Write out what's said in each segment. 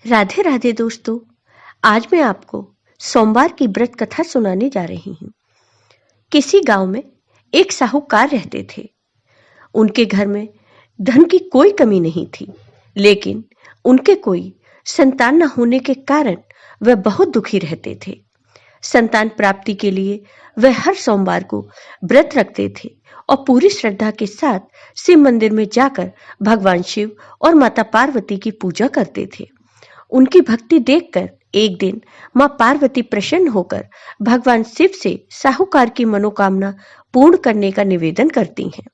राधे राधे दोस्तों। आज मैं आपको सोमवार की व्रत कथा सुनाने जा रही हूँ। किसी गांव में एक साहूकार रहते थे। उनके घर में धन की कोई कमी नहीं थी, लेकिन उनके कोई संतान न होने के कारण वह बहुत दुखी रहते थे। संतान प्राप्ति के लिए वह हर सोमवार को व्रत रखते थे और पूरी श्रद्धा के साथ शिव मंदिर में जाकर भगवान शिव और माता पार्वती की पूजा करते थे। उनकी भक्ति देखकर एक दिन मां पार्वती प्रसन्न होकर भगवान शिव से साहूकार की मनोकामना पूर्ण करने का निवेदन करती हैं।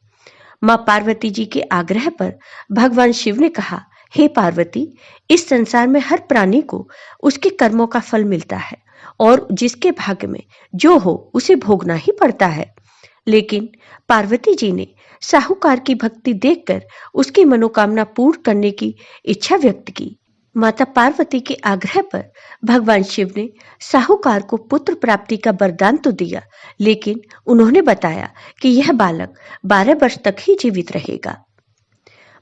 मां पार्वती जी के आग्रह पर भगवान शिव ने कहा, हे पार्वती, इस संसार में हर प्राणी को उसके कर्मों का फल मिलता है और जिसके भाग्य में जो हो उसे भोगना ही पड़ता है। लेकिन पार्वती जी ने साहूकार की भक्ति देखकर उसकी मनोकामना पूर्ण करने की इच्छा व्यक्त की। माता पार्वती के आग्रह पर भगवान शिव ने साहूकार को पुत्र प्राप्ति का वरदान तो दिया, लेकिन उन्होंने बताया कि यह बालक 12 वर्ष तक ही जीवित रहेगा।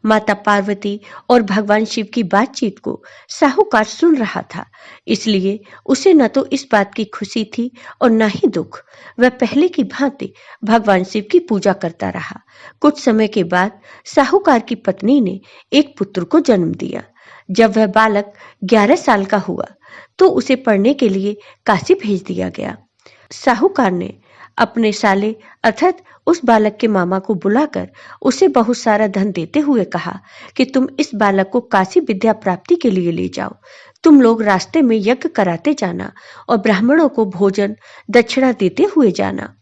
माता पार्वती और भगवान शिव की बातचीत को साहूकार सुन रहा था, इसलिए उसे न तो इस बात की खुशी थी और न ही दुख। वह पहले की भांति भगवान शिव की पूजा करता रहा। कुछ समय के बाद साहूकार की पत्नी ने एक पुत्र को जन्म दिया। जब वह बालक 11 साल का हुआ तो उसे पढ़ने के लिए काशी भेज दिया गया। साहूकार ने अपने साले अर्थात उस बालक के मामा को बुलाकर उसे बहुत सारा धन देते हुए कहा कि तुम इस बालक को काशी विद्या प्राप्ति के लिए ले जाओ। तुम लोग रास्ते में यज्ञ कराते जाना और ब्राह्मणों को भोजन दक्षिणा देते हुए जाना।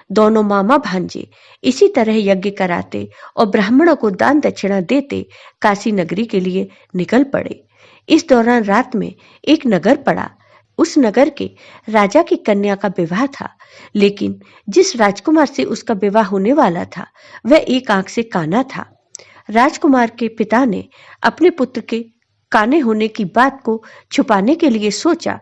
दोनों मामा भांजे इसी तरह यज्ञ कराते और ब्राह्मणों को दान दक्षिणा देते काशी नगरी के लिए निकल पड़े। इस दौरान रात में एक नगर पड़ा। उस नगर के राजा की कन्या का विवाह था, लेकिन जिस राजकुमार से उसका विवाह होने वाला था वह एक आंख से काना था। राजकुमार के पिता ने अपने पुत्र के काने होने की बात को छुपाने के लिए सोचा,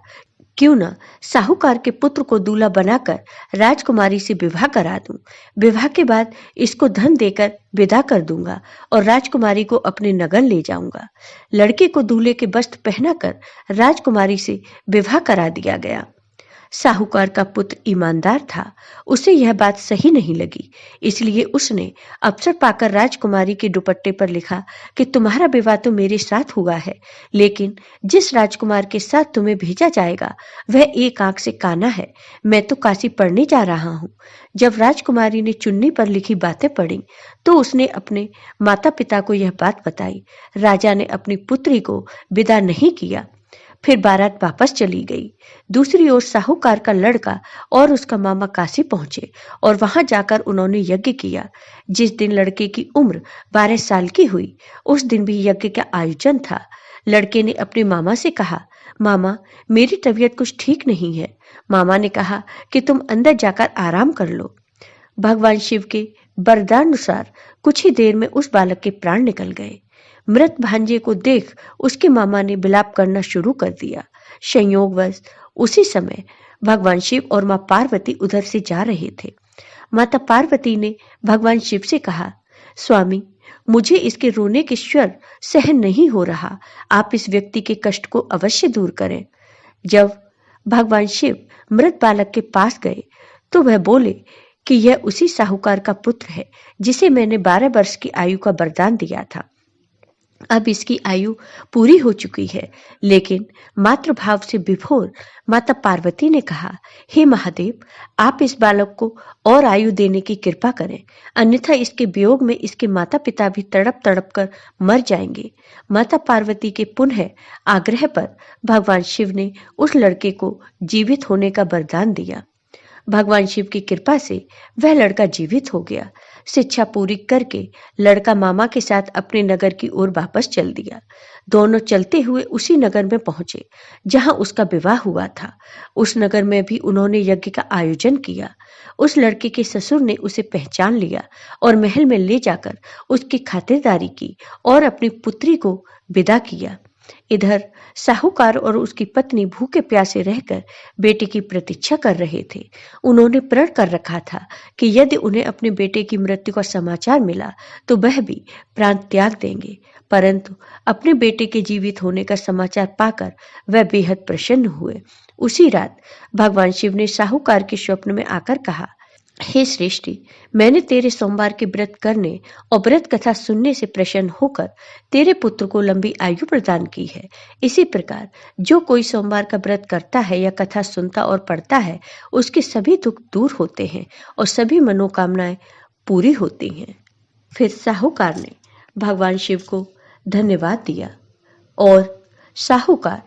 क्यों न साहूकार के पुत्र को दूल्हा बनाकर राजकुमारी से विवाह करा दूं। विवाह के बाद इसको धन देकर विदा कर दूंगा और राजकुमारी को अपने नगर ले जाऊंगा। लड़के को दूल्हे के वस्त्र पहनाकर राजकुमारी से विवाह करा दिया गया। साहूकार का पुत्र ईमानदार था, उसे यह बात सही नहीं लगी, इसलिए उसने अवसर पाकर राजकुमारी के दुपट्टे पर लिखा कि तुम्हारा विवाह तो मेरे साथ हुआ है, लेकिन जिस राजकुमार के साथ तुम्हें भेजा जाएगा वह एक आंख से काना है। मैं तो काशी पढ़ने जा रहा हूँ। जब राजकुमारी ने चुन्नी पर लिखी बातें पढ़ी तो उसने अपने माता पिता को यह बात बताई। राजा ने अपनी पुत्री को विदा नहीं किया। फिर बारात वापस चली गई। दूसरी ओर साहूकार का लड़का और उसका मामा काशी पहुंचे और वहां जाकर उन्होंने यज्ञ किया। जिस दिन लड़के की उम्र 12 साल की हुई उस दिन भी यज्ञ का आयोजन था। लड़के ने अपने मामा से कहा, मामा, मेरी तबीयत कुछ ठीक नहीं है। मामा ने कहा कि तुम अंदर जाकर आराम कर लो। भगवान शिव के वरदानुसार कुछ ही देर में उस बालक के प्राण निकल गए। मृत भांजे को देख उसके मामा ने विलाप करना शुरू कर दिया। संयोगवश उसी समय भगवान शिव और मां पार्वती उधर से जा रहे थे। माता पार्वती ने भगवान शिव से कहा, स्वामी, मुझे इसके रोने के स्वर सहन नहीं हो रहा। आप इस व्यक्ति के कष्ट को अवश्य दूर करें। जब भगवान शिव मृत बालक के पास गए तो वह बोले कि यह उसी साहूकार का पुत्र है जिसे मैंने 12 वर्ष की आयु का वरदान दिया था। अब इसकी आयु पूरी हो चुकी है, लेकिन मातृभाव से विभोर माता पार्वती ने कहा, हे महादेव, आप इस बालक को और आयु देने की कृपा करें, अन्यथा इसके वियोग में इसके माता पिता भी तड़प तड़प कर मर जाएंगे। माता पार्वती के पुनः आग्रह पर भगवान शिव ने उस लड़के को जीवित होने का वरदान दिया। भगवान शिव की कृपा से वह लड़का जीवित हो गया। शिक्षा पूरी करके लड़का मामा के साथ अपने नगर की ओर वापस चल दिया। दोनों चलते हुए उसी नगर में पहुंचे जहां उसका विवाह हुआ था। उस नगर में भी उन्होंने यज्ञ का आयोजन किया। उस लड़के के ससुर ने उसे पहचान लिया और महल में ले जाकर उसकी खातिरदारी की और अपनी पुत्री को विदा किया। इधर साहूकार और उसकी पत्नी भूखे प्यासे रहकर बेटे की प्रतीक्षा कर रहे थे। उन्होंने प्रण कर रखा था कि यदि उन्हें अपने बेटे की मृत्यु का समाचार मिला तो वह भी प्राण त्याग देंगे, परंतु अपने बेटे के जीवित होने का समाचार पाकर वह बेहद प्रसन्न हुए। उसी रात भगवान शिव ने साहूकार के स्वप्न में आकर कहा, हे श्रेष्ठी, मैंने तेरे सोमवार के व्रत करने और व्रत कथा सुनने से प्रसन्न होकर तेरे पुत्र को लंबी आयु प्रदान की है। इसी प्रकार जो कोई सोमवार का व्रत करता है या कथा सुनता और पढ़ता है, उसके सभी दुख दूर होते हैं और सभी मनोकामनाएं पूरी होती हैं। फिर साहूकार ने भगवान शिव को धन्यवाद दिया और साहूकार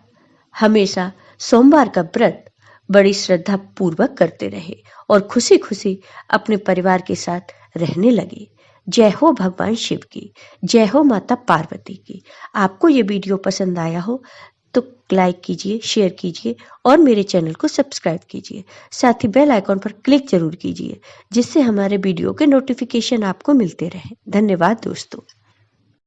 हमेशा सोमवार का व्रत बड़ी श्रद्धा पूर्वक करते रहे और खुशी खुशी अपने परिवार के साथ रहने लगे। जय हो भगवान शिव की, जय हो माता पार्वती की। आपको ये वीडियो पसंद आया हो तो लाइक कीजिए, शेयर कीजिए और मेरे चैनल को सब्सक्राइब कीजिए। साथ ही बेल आइकॉन पर क्लिक जरूर कीजिए, जिससे हमारे वीडियो के नोटिफिकेशन आपको मिलते रहें। धन्यवाद दोस्तों।